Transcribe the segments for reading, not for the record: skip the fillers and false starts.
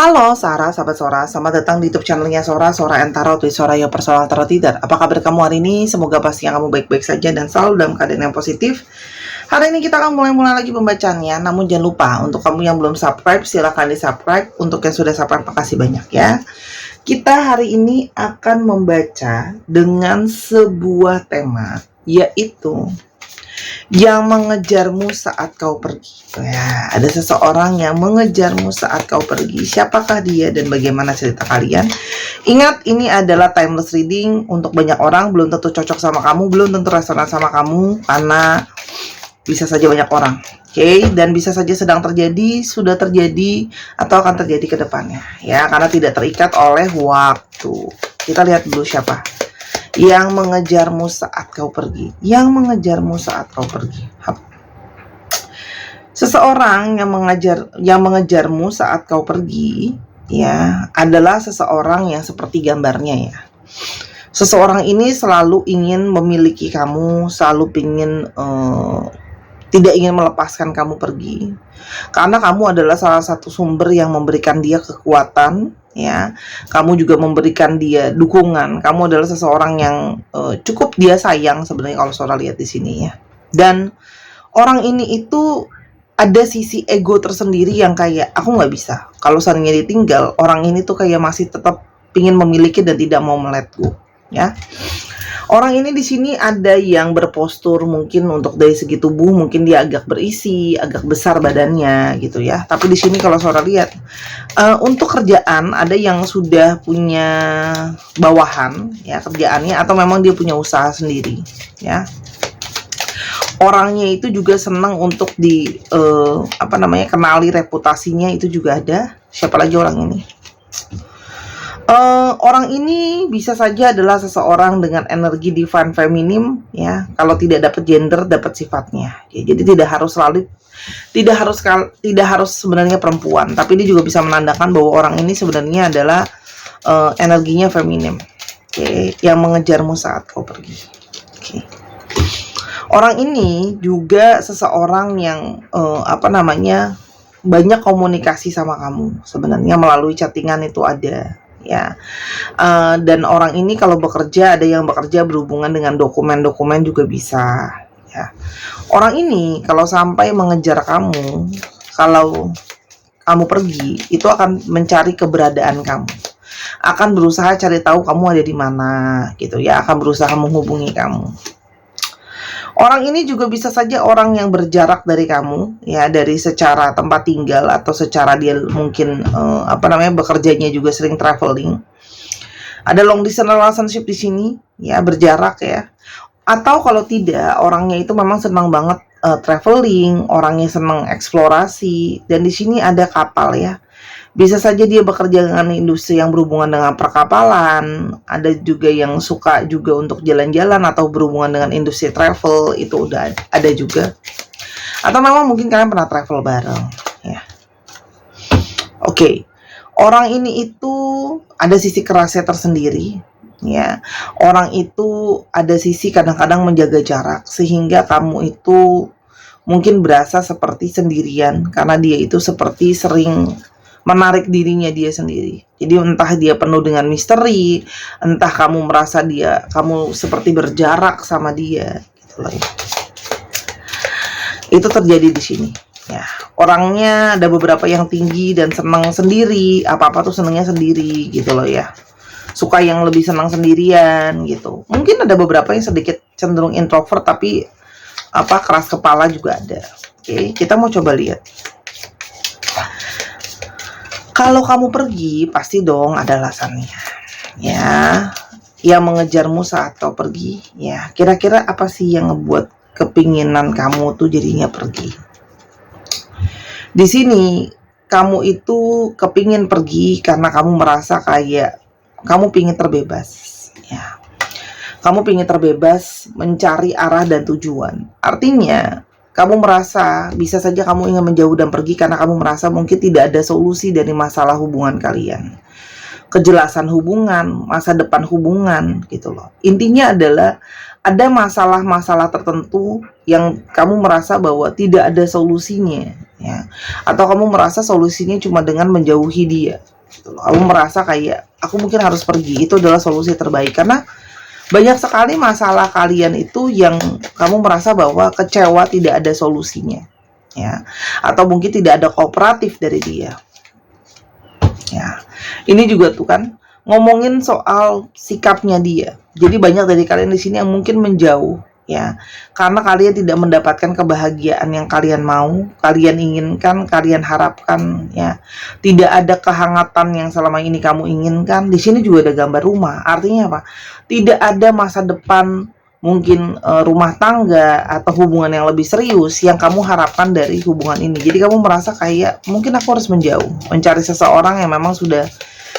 Halo Sarah, sahabat Sora, selamat datang di YouTube channelnya Sora, Sora and Tarot with Soraya Personal Tarot Reader. Apa kabar kamu hari ini? Semoga pastinya kamu baik-baik saja dan selalu dalam keadaan yang positif. Hari ini kita akan mulai lagi pembacaannya, namun jangan lupa untuk kamu yang belum subscribe, silahkan di subscribe. Untuk yang sudah subscribe, makasih banyak ya. Kita hari ini akan membaca dengan sebuah tema, yaitu yang mengejarmu saat kau pergi. Ya, ada seseorang yang mengejarmu saat kau pergi. Siapakah dia dan bagaimana cerita kalian? Ingat, ini adalah timeless reading untuk banyak orang. Belum tentu cocok sama kamu, belum tentu resonan sama kamu, karena bisa saja banyak orang. Oke, dan bisa saja sedang terjadi, sudah terjadi, atau akan terjadi ke depannya. Ya, karena tidak terikat oleh waktu. Kita lihat dulu siapa yang mengejarmu saat kau pergi. Yang mengejarmu saat kau pergi. Seseorang yang mengejarmu saat kau pergi, ya, adalah seseorang yang seperti gambarnya ya. Seseorang ini selalu ingin memiliki kamu, selalu tidak ingin melepaskan kamu pergi. Karena kamu adalah salah satu sumber yang memberikan dia kekuatan, ya. Kamu juga memberikan dia dukungan. Kamu adalah seseorang yang cukup dia sayang sebenarnya kalau Sora lihat di sini ya. Dan orang ini itu ada sisi ego tersendiri yang kayak aku nggak bisa. Kalau seandainya ditinggal, orang ini tuh kayak masih tetap ingin memiliki dan tidak mau let go, ya. Orang ini di sini ada yang berpostur mungkin untuk dari segi tubuh mungkin dia agak berisi, agak besar badannya gitu ya. Tapi di sini kalau Sora lihat untuk kerjaan ada yang sudah punya bawahan ya kerjaannya atau memang dia punya usaha sendiri ya. Orangnya itu juga senang untuk kenali reputasinya itu juga ada. Siapa lagi orang ini? Orang ini bisa saja adalah seseorang dengan energi divine feminim ya. Kalau tidak dapat gender, dapat sifatnya. Ya, jadi tidak harus sebenarnya perempuan, tapi dia juga bisa menandakan bahwa orang ini sebenarnya adalah energinya feminim. Oke, yang mengejarmu saat kau pergi. Oke. Orang ini juga seseorang yang banyak komunikasi sama kamu. Sebenarnya melalui chattingan itu ada. Ya, dan orang ini kalau bekerja ada yang bekerja berhubungan dengan dokumen-dokumen juga bisa. Ya, orang ini kalau sampai mengejar kamu, kalau kamu pergi, itu akan mencari keberadaan kamu, akan berusaha cari tahu kamu ada di mana, gitu ya, akan berusaha menghubungi kamu. Orang ini juga bisa saja orang yang berjarak dari kamu, ya, dari secara tempat tinggal atau secara dia mungkin bekerjanya juga sering traveling. Ada long distance relationship di sini, ya, berjarak ya. Atau kalau tidak, orangnya itu memang senang banget traveling, orangnya senang eksplorasi, dan di sini ada kapal ya. Bisa saja dia bekerja dengan industri yang berhubungan dengan perkapalan. Ada juga yang suka juga untuk jalan-jalan atau berhubungan dengan industri travel, itu udah ada juga. Atau memang mungkin kalian pernah travel bareng ya. Oke. Orang ini itu ada sisi kerasnya tersendiri ya. Orang itu ada sisi kadang-kadang menjaga jarak sehingga kamu itu mungkin berasa seperti sendirian karena dia itu seperti sering menarik dirinya dia sendiri. Jadi entah dia penuh dengan misteri, entah kamu merasa kamu seperti berjarak sama dia, gitu loh ya. Itu terjadi di sini. Ya, orangnya ada beberapa yang tinggi dan senang sendiri, apa-apa tuh senangnya sendiri, gitu loh ya. Suka yang lebih senang sendirian, gitu. Mungkin ada beberapa yang sedikit cenderung introvert, tapi keras kepala juga ada. Oke, kita mau coba lihat. Kalau kamu pergi, pasti dong ada alasannya. Ya, yang mengejarmu saat kau pergi. Ya, kira-kira apa sih yang ngebuat kepinginan kamu tuh jadinya pergi? Di sini, kamu itu kepingin pergi karena kamu merasa kayak kamu pingin terbebas. Ya, kamu pingin terbebas mencari arah dan tujuan. Artinya, kamu merasa bisa saja kamu ingin menjauh dan pergi karena kamu merasa mungkin tidak ada solusi dari masalah hubungan kalian. Kejelasan hubungan, masa depan hubungan gitu loh. Intinya adalah ada masalah-masalah tertentu yang kamu merasa bahwa tidak ada solusinya ya. Atau kamu merasa solusinya cuma dengan menjauhi dia gitu loh. Kamu merasa kayak aku mungkin harus pergi, itu adalah solusi terbaik, karena banyak sekali masalah kalian itu yang kamu merasa bahwa kecewa tidak ada solusinya, ya. Atau mungkin tidak ada kooperatif dari dia, ya. Ini juga tuh kan ngomongin soal sikapnya dia. Jadi banyak dari kalian di sini yang mungkin menjauh, ya, karena kalian tidak mendapatkan kebahagiaan yang kalian mau, kalian inginkan, kalian harapkan, ya. Tidak ada kehangatan yang selama ini kamu inginkan. Di sini juga ada gambar rumah. Artinya apa? Tidak ada masa depan, mungkin rumah tangga atau hubungan yang lebih serius yang kamu harapkan dari hubungan ini. Jadi kamu merasa kayak mungkin aku harus menjauh, mencari seseorang yang memang sudah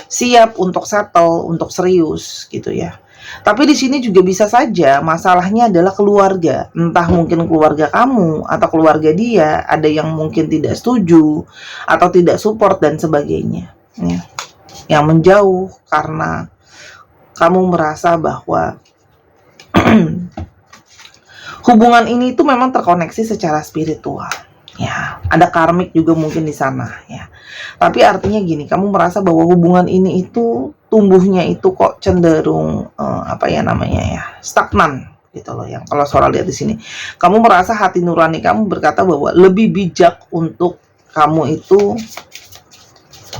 siap untuk settle, untuk serius gitu ya. Tapi di sini juga bisa saja masalahnya adalah keluarga. Entah mungkin keluarga kamu atau keluarga dia, ada yang mungkin tidak setuju atau tidak support dan sebagainya, ya. Yang menjauh karena kamu merasa bahwa hubungan ini itu memang terkoneksi secara spiritual, ya. Ada karmik juga mungkin di sana, ya. Tapi artinya gini, kamu merasa bahwa hubungan ini itu tumbuhnya itu kok cenderung apa ya namanya ya, stagnan gitu loh. Yang kalau Sora lihat di sini, kamu merasa hati nurani kamu berkata bahwa lebih bijak untuk kamu itu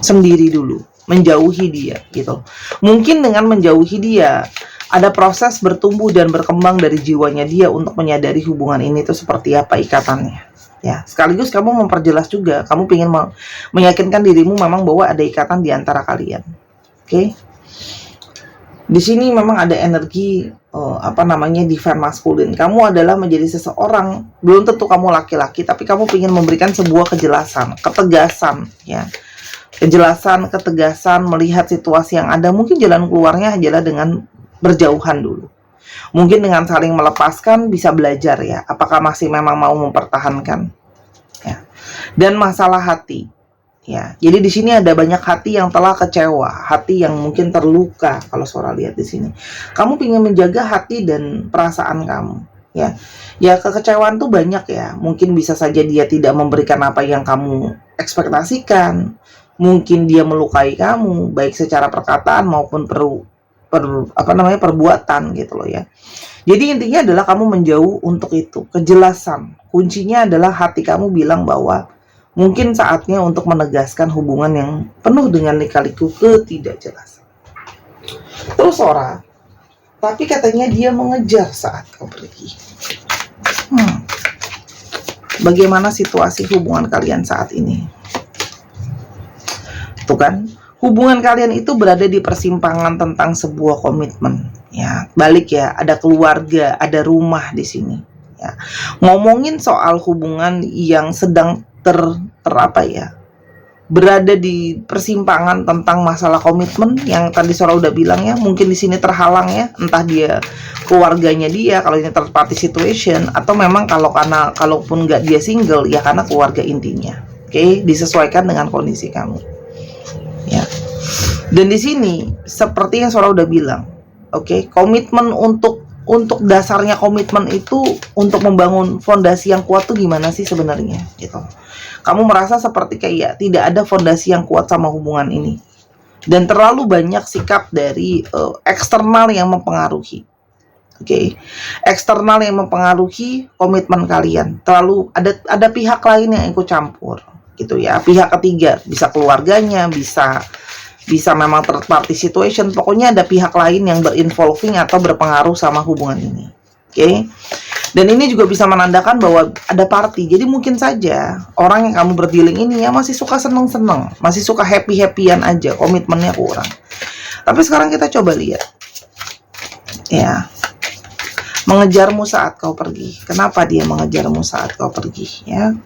sendiri dulu, menjauhi dia gitu. Mungkin dengan menjauhi dia ada proses bertumbuh dan berkembang dari jiwanya dia untuk menyadari hubungan ini tuh seperti apa ikatannya. Ya, sekaligus kamu memperjelas juga, kamu ingin meyakinkan dirimu memang bahwa ada ikatan di antara kalian. Oke. Di sini memang ada energi apa namanya divine masculine. Kamu adalah menjadi seseorang, belum tentu kamu laki-laki, tapi kamu ingin memberikan sebuah kejelasan, ketegasan, ya. Kejelasan, ketegasan melihat situasi yang ada. Mungkin jalan keluarnya adalah dengan berjauhan dulu. Mungkin dengan saling melepaskan bisa belajar ya, apakah masih memang mau mempertahankan, ya. Dan masalah hati, ya. Jadi di sini ada banyak hati yang telah kecewa, hati yang mungkin terluka. Kalau Sora lihat di sini, kamu ingin menjaga hati dan perasaan kamu, ya. Ya, kekecewaan tuh banyak ya. Mungkin bisa saja dia tidak memberikan apa yang kamu ekspektasikan. Mungkin dia melukai kamu baik secara perkataan maupun perbuatan gitu loh ya. Jadi intinya adalah kamu menjauh untuk itu. Kejelasan. Kuncinya adalah hati kamu bilang bahwa mungkin saatnya untuk menegaskan hubungan yang penuh dengan lika-liku ketidakjelasan. Terus Sora, tapi katanya dia mengejar saat kau pergi. Bagaimana situasi hubungan kalian saat ini? Tuh kan, hubungan kalian itu berada di persimpangan tentang sebuah komitmen, ya. Balik ya, ada keluarga, ada rumah di sini, ya. Ngomongin soal hubungan yang sedang apa ya, berada di persimpangan tentang masalah komitmen yang tadi Sora udah bilang ya, mungkin di sini terhalang ya, entah dia keluarganya dia kalau ini third party situation, atau memang kalaupun nggak dia single ya karena keluarga intinya. Oke, disesuaikan dengan kondisi kamu, ya. Dan di sini seperti yang Sora udah bilang, oke, komitmen untuk dasarnya komitmen itu untuk membangun fondasi yang kuat tuh gimana sih sebenarnya gitu. Kamu merasa seperti kayak tidak ada fondasi yang kuat sama hubungan ini, dan terlalu banyak sikap dari eksternal yang mempengaruhi. Oke, eksternal yang mempengaruhi komitmen kalian. Terlalu ada pihak lain yang ikut campur gitu ya, pihak ketiga, bisa keluarganya, bisa memang third party situation, pokoknya ada pihak lain yang berinvolving atau berpengaruh sama hubungan ini. Oke. Dan ini juga bisa menandakan bahwa ada party. Jadi mungkin saja orang yang kamu berdealing ini ya masih suka seneng-seneng, masih suka happy-happyan aja, komitmennya kurang. Tapi sekarang kita coba lihat, ya, mengejarmu saat kau pergi. Kenapa dia mengejarmu saat kau pergi, ya?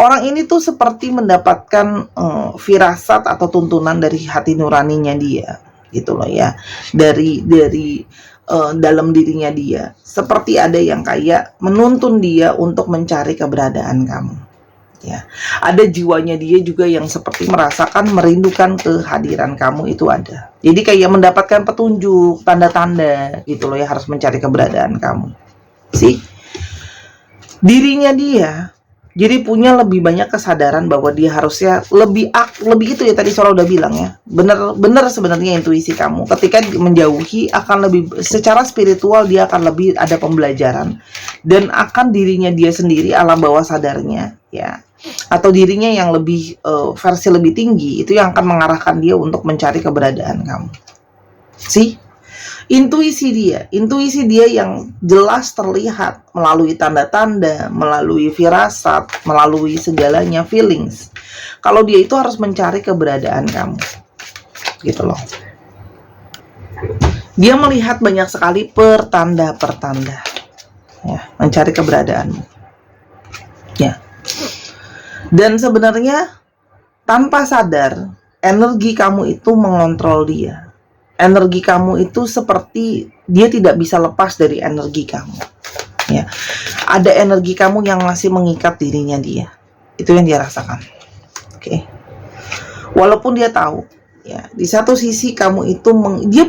Orang ini tuh seperti mendapatkan firasat atau tuntunan dari hati nuraninya dia, gitu loh ya, dari dalam dirinya dia. Seperti ada yang kayak menuntun dia untuk mencari keberadaan kamu, ya. Ada jiwanya dia juga yang seperti merasakan merindukan kehadiran kamu itu ada. Jadi kayak mendapatkan petunjuk, tanda-tanda gitu loh ya, harus mencari keberadaan kamu. Sih. dirinya dia jadi punya lebih banyak kesadaran bahwa dia harusnya lebih itu ya, tadi Sora udah bilang ya, bener sebenarnya intuisi kamu ketika menjauhi akan lebih secara spiritual, dia akan lebih ada pembelajaran dan akan dirinya dia sendiri alam bawah sadarnya ya, atau dirinya yang lebih versi lebih tinggi itu yang akan mengarahkan dia untuk mencari keberadaan kamu sih. Intuisi dia yang jelas terlihat melalui tanda-tanda, melalui firasat, melalui segalanya, feelings. Kalau dia itu harus mencari keberadaan kamu, gitu loh. Dia melihat banyak sekali pertanda-pertanda, ya, mencari keberadaanmu, ya. Dan sebenarnya tanpa sadar, energi kamu itu mengontrol dia. Energi kamu itu seperti dia tidak bisa lepas dari energi kamu ya. Ada energi kamu yang masih mengikat dirinya dia, itu yang dia rasakan. Oke. Walaupun dia tahu ya, di satu sisi kamu itu dia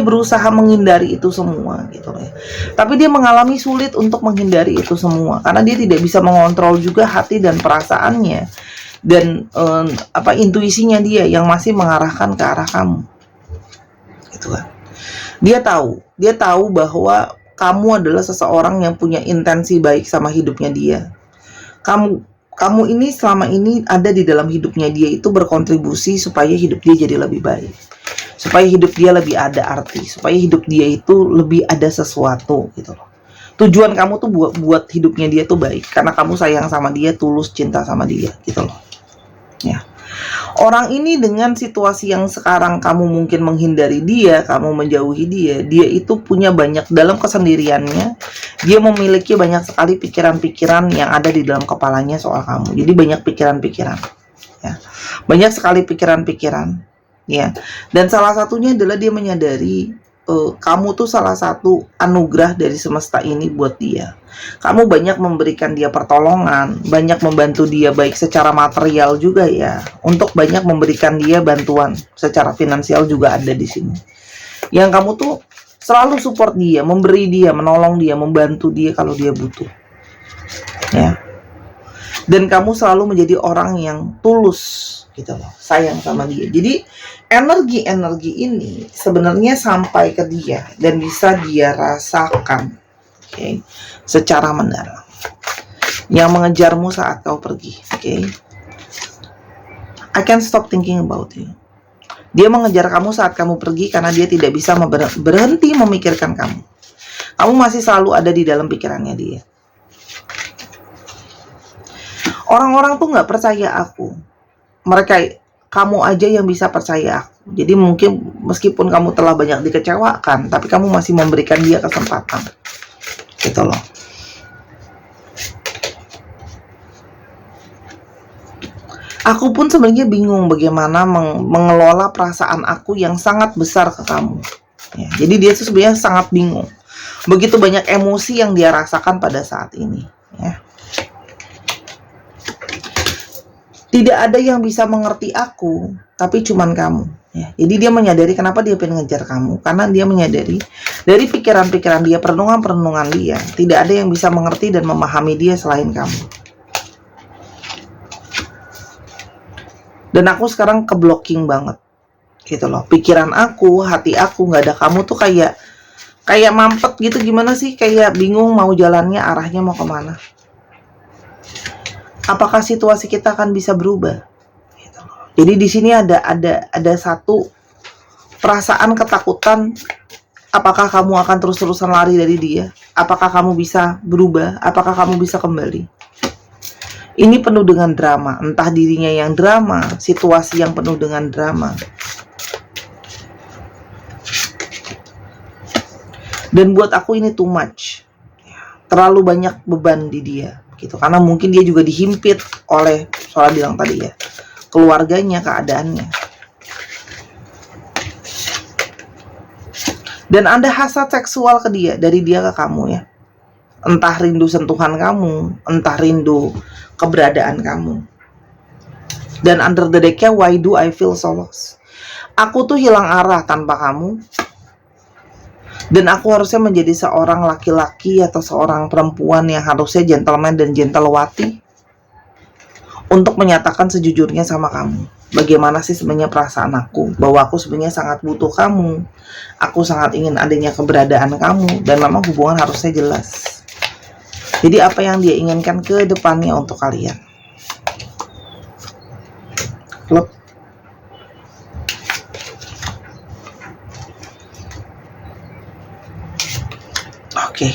berusaha menghindari itu semua gitu ya. Tapi dia mengalami sulit untuk menghindari itu semua karena dia tidak bisa mengontrol juga hati dan perasaannya dan intuisinya dia yang masih mengarahkan ke arah kamu. Dia tahu bahwa kamu adalah seseorang yang punya intensi baik sama hidupnya dia. Kamu ini selama ini ada di dalam hidupnya dia itu berkontribusi supaya hidup dia jadi lebih baik, supaya hidup dia lebih ada arti, supaya hidup dia itu lebih ada sesuatu gitu loh. Tujuan kamu tuh buat hidupnya dia tuh baik karena kamu sayang sama dia, tulus cinta sama dia gitu loh ya. Orang ini dengan situasi yang sekarang kamu mungkin menghindari dia, kamu menjauhi dia, dia itu punya banyak dalam kesendiriannya, dia memiliki banyak sekali pikiran-pikiran yang ada di dalam kepalanya soal kamu. Jadi banyak pikiran-pikiran ya. Banyak sekali pikiran-pikiran ya. Dan salah satunya adalah dia menyadari kamu tuh salah satu anugerah dari semesta ini buat dia. Kamu banyak memberikan dia pertolongan, banyak membantu dia baik secara material juga ya, untuk banyak memberikan dia bantuan secara finansial juga ada di sini. Yang kamu tuh selalu support dia, memberi dia, menolong dia, membantu dia kalau dia butuh. Ya. Dan kamu selalu menjadi orang yang tulus gitu loh, sayang sama dia. Jadi energi ini sebenarnya sampai ke dia dan bisa dia rasakan, okay, secara mendalam. Yang mengejarmu saat kau pergi, okay? I can't stop thinking about you. Dia mengejar kamu saat kamu pergi karena dia tidak bisa berhenti memikirkan kamu. Kamu masih selalu ada di dalam pikirannya dia. Orang-orang tuh nggak percaya aku. Mereka, kamu aja yang bisa percaya aku. Jadi mungkin meskipun kamu telah banyak dikecewakan, tapi kamu masih memberikan dia kesempatan. Gitu loh. Aku pun sebenarnya bingung bagaimana mengelola perasaan aku yang sangat besar ke kamu. Ya, jadi dia tuh sebenarnya sangat bingung. Begitu banyak emosi yang dia rasakan pada saat ini. Ya. Tidak ada yang bisa mengerti aku, tapi cuman kamu. Ya. Jadi dia menyadari kenapa dia pengen ngejar kamu. Karena dia menyadari dari pikiran-pikiran dia, perenungan-perenungan dia, tidak ada yang bisa mengerti dan memahami dia selain kamu. Dan aku sekarang keblocking banget, gitu loh. Pikiran aku, hati aku, nggak ada kamu tuh kayak mampet gitu. Gimana sih? Kayak bingung mau jalannya, arahnya mau kemana. Apakah situasi kita akan bisa berubah? Gitu loh. Jadi di sini ada satu perasaan ketakutan. Apakah kamu akan terus-terusan lari dari dia? Apakah kamu bisa berubah? Apakah kamu bisa kembali? Ini penuh dengan drama, entah dirinya yang drama, situasi yang penuh dengan drama. Dan buat aku ini too much. Terlalu banyak beban di dia, gitu. Karena mungkin dia juga dihimpit oleh, soalnya bilang tadi ya, keluarganya, keadaannya. Dan ada hasrat seksual ke dia, dari dia ke kamu ya. Entah rindu sentuhan kamu, entah rindu keberadaan kamu. Dan under the deck-nya, why do I feel so lost? Aku tuh hilang arah tanpa kamu. Dan aku harusnya menjadi seorang laki-laki atau seorang perempuan yang harusnya gentleman dan gentlewati untuk menyatakan sejujurnya sama kamu. Bagaimana sih sebenarnya perasaan aku, bahwa aku sebenarnya sangat butuh kamu, aku sangat ingin adanya keberadaan kamu, dan memang hubungan harusnya jelas. Jadi apa yang dia inginkan ke depannya untuk kalian. Klub. Oke.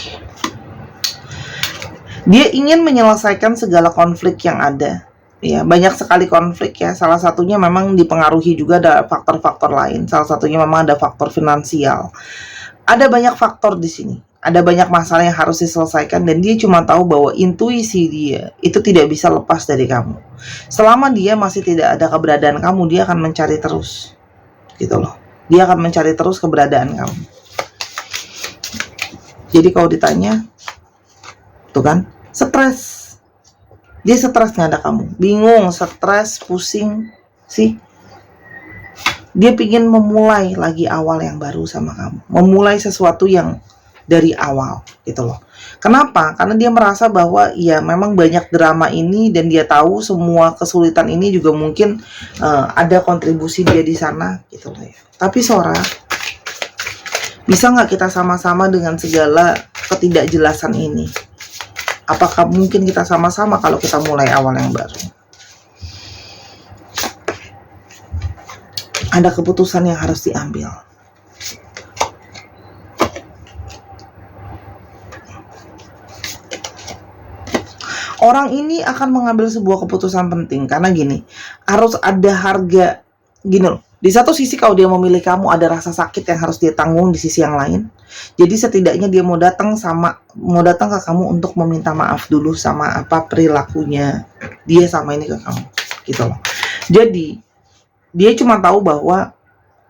Dia ingin menyelesaikan segala konflik yang ada. Ya, banyak sekali konflik ya. Salah satunya memang dipengaruhi juga ada faktor-faktor lain. Salah satunya memang ada faktor finansial. Ada banyak faktor di sini. Ada banyak masalah yang harus diselesaikan dan dia cuma tahu bahwa intuisi dia itu tidak bisa lepas dari kamu. Selama dia masih tidak ada keberadaan kamu, dia akan mencari terus. Gitu loh. Dia akan mencari terus keberadaan kamu. Jadi kalau ditanya, tuh kan, stres. Dia stres nggak ada kamu, bingung, stres, pusing sih. Dia pingin memulai lagi awal yang baru sama kamu, memulai sesuatu yang dari awal gitu loh. Kenapa? Karena dia merasa bahwa ya memang banyak drama ini dan dia tahu semua kesulitan ini juga mungkin ada kontribusi dia di sana gitu loh ya. Tapi Sora, bisa nggak kita sama-sama dengan segala ketidakjelasan ini? Apakah mungkin kita sama-sama kalau kita mulai awal yang baru? Ada keputusan yang harus diambil. Orang ini akan mengambil sebuah keputusan penting karena gini, harus ada harga gini loh. Di satu sisi kalau dia memilih kamu ada rasa sakit yang harus dia tanggung di sisi yang lain. Jadi setidaknya dia mau datang ke kamu untuk meminta maaf dulu sama apa perilakunya dia sama ini ke kamu, gitu loh. Jadi dia cuma tahu bahwa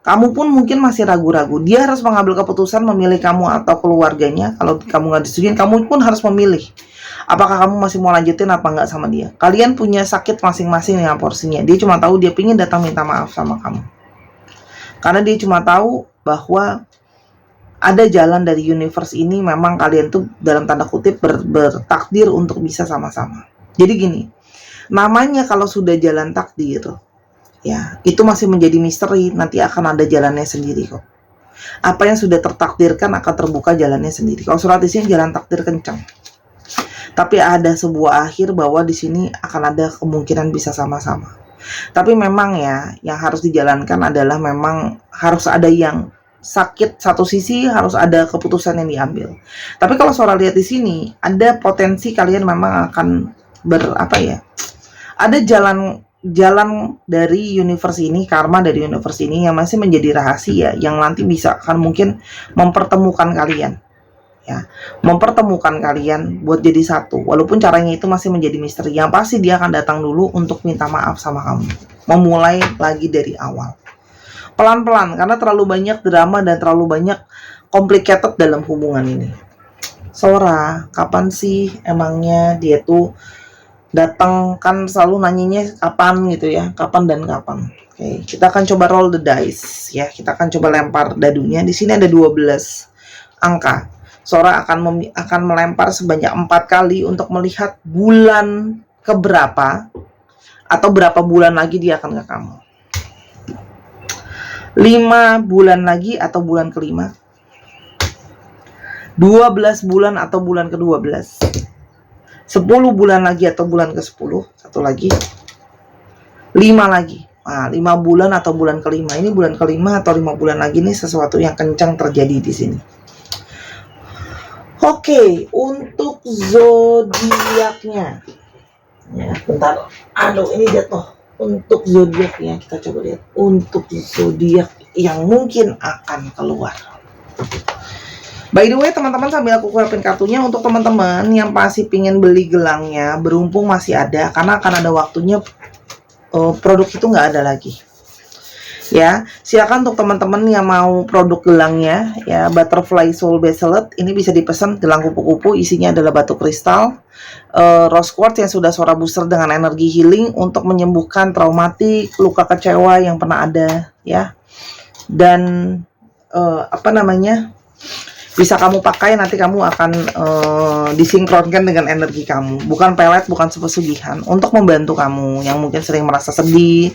kamu pun mungkin masih ragu-ragu. Dia harus mengambil keputusan memilih kamu atau keluarganya. Kalau kamu nggak disetujuin, kamu pun harus memilih. Apakah kamu masih mau lanjutin apa nggak sama dia? Kalian punya sakit masing-masing dengan porsinya. Dia cuma tahu dia pingin datang minta maaf sama kamu. Karena dia cuma tahu bahwa ada jalan dari universe ini, memang kalian tuh dalam tanda kutip bertakdir untuk bisa sama-sama. Jadi gini, namanya kalau sudah jalan takdir, ya itu masih menjadi misteri, nanti akan ada jalannya sendiri kok. Apa yang sudah tertakdirkan akan terbuka jalannya sendiri. Kalau surat di sini jalan takdir kencang. Tapi ada sebuah akhir bahwa di sini akan ada kemungkinan bisa sama-sama. Tapi memang ya, yang harus dijalankan adalah memang harus ada yang sakit satu sisi, harus ada keputusan yang diambil. Tapi kalau Sora lihat di sini, ada potensi kalian memang akan ada jalan dari universe ini, karma dari universe ini yang masih menjadi rahasia, yang nanti bisa akan mungkin mempertemukan kalian. Ya, mempertemukan kalian buat jadi satu, walaupun caranya itu masih menjadi misteri. Yang pasti dia akan datang dulu untuk minta maaf sama kamu, memulai lagi dari awal, pelan-pelan, karena terlalu banyak drama dan terlalu banyak complicated dalam hubungan ini. Sora, kapan sih emangnya dia tuh datang? Kan selalu nanyanya kapan gitu ya, kapan dan kapan. Oke, kita akan coba roll the dice ya, kita akan coba lempar dadunya. Di sini ada 12 angka. Sora akan melempar sebanyak 4 kali untuk melihat bulan keberapa atau berapa bulan lagi dia akan ke kamu. 5 bulan lagi atau bulan kelima, 12 bulan atau bulan ke-12, 10 bulan lagi atau bulan ke-10, satu lagi, 5 lagi. Nah, 5 bulan atau bulan kelima. Ini bulan kelima atau 5 bulan lagi nih sesuatu yang kencang terjadi di sini. Oke, untuk zodiaknya. Ya, bentar. Aduh, ini jatuh. Untuk zodiaknya kita coba lihat. Untuk zodiak yang mungkin akan keluar. By the way, teman-teman, sambil aku keluarin kartunya, untuk teman-teman yang masih pingin beli gelangnya, berhubung masih ada, karena akan ada waktunya produk itu nggak ada lagi. Ya, silakan untuk teman-teman yang mau produk gelangnya, ya, Butterfly Soul Bracelet ini bisa dipesan. Gelang kupu-kupu, isinya adalah batu kristal, rose quartz yang sudah Sora booster dengan energi healing untuk menyembuhkan traumatik, luka kecewa yang pernah ada, ya. Dan bisa kamu pakai, nanti kamu akan disinkronkan dengan energi kamu. Bukan pelet, bukan pesugihan, untuk membantu kamu yang mungkin sering merasa sedih,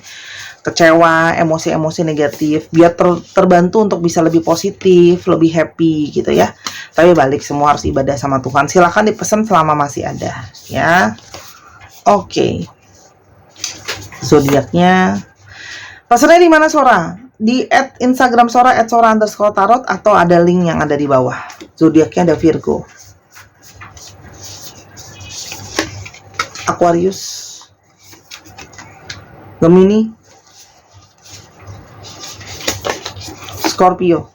kecewa, emosi-emosi negatif, biar terbantu untuk bisa lebih positif, lebih happy gitu ya. Tapi balik, semua harus ibadah sama Tuhan. Silahkan dipesan selama masih ada ya. Oke. Zodiaknya. Pesannya di mana, Sora? Di @Instagram Sora @sora_tarot, atau ada link yang ada di bawah. Zodiaknya ada Virgo, Aquarius, Gemini, Scorpio,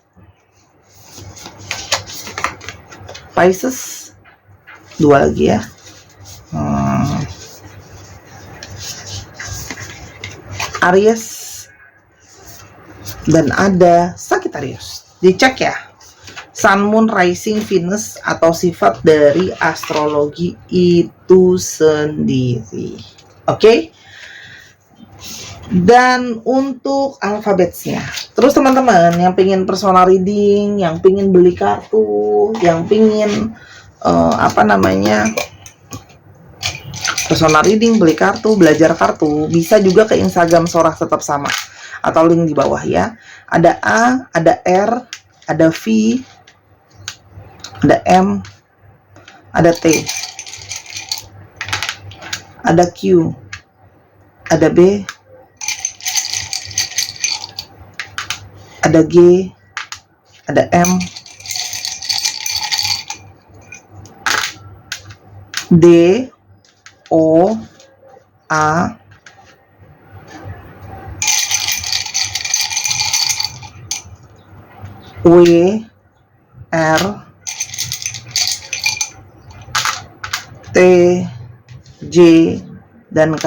Pisces, 2 lagi ya. Aries, dan ada Sagittarius. Dicek ya, Sun, Moon, Rising, Venus, atau sifat dari astrologi itu sendiri. Oke? Dan untuk alfabetnya, terus teman-teman yang pengen personal reading, yang pengen beli kartu, yang pengen personal reading, beli kartu, belajar kartu, bisa juga ke Instagram Sora tetap sama, atau link di bawah ya. Ada A, ada R, ada V, ada M, ada T, ada Q, ada B, ada G, ada M, D, O, A, W, R, T, J, dan K.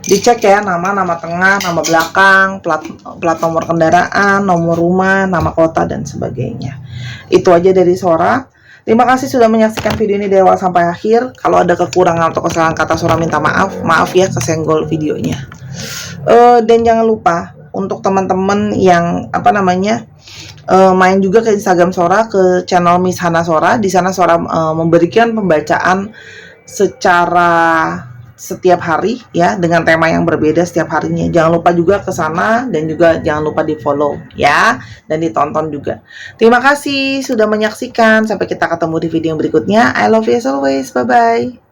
Dicek ya, nama tengah, nama belakang, plat nomor kendaraan, nomor rumah, nama kota, dan sebagainya. Itu aja dari Sora. Terima kasih sudah menyaksikan video ini dari awal sampai akhir. Kalau ada kekurangan atau kesalahan kata, Sora minta maaf ya, kesenggol videonya. Dan jangan lupa untuk teman-teman yang main juga ke Instagram Sora, ke channel Miss Hana Sora. Di sana Sora memberikan pembacaan secara setiap hari ya, dengan tema yang berbeda setiap harinya. Jangan lupa juga ke sana, dan juga jangan lupa di follow ya, dan ditonton juga. Terima kasih sudah menyaksikan. Sampai kita ketemu di video yang berikutnya. I love you as always. Bye bye.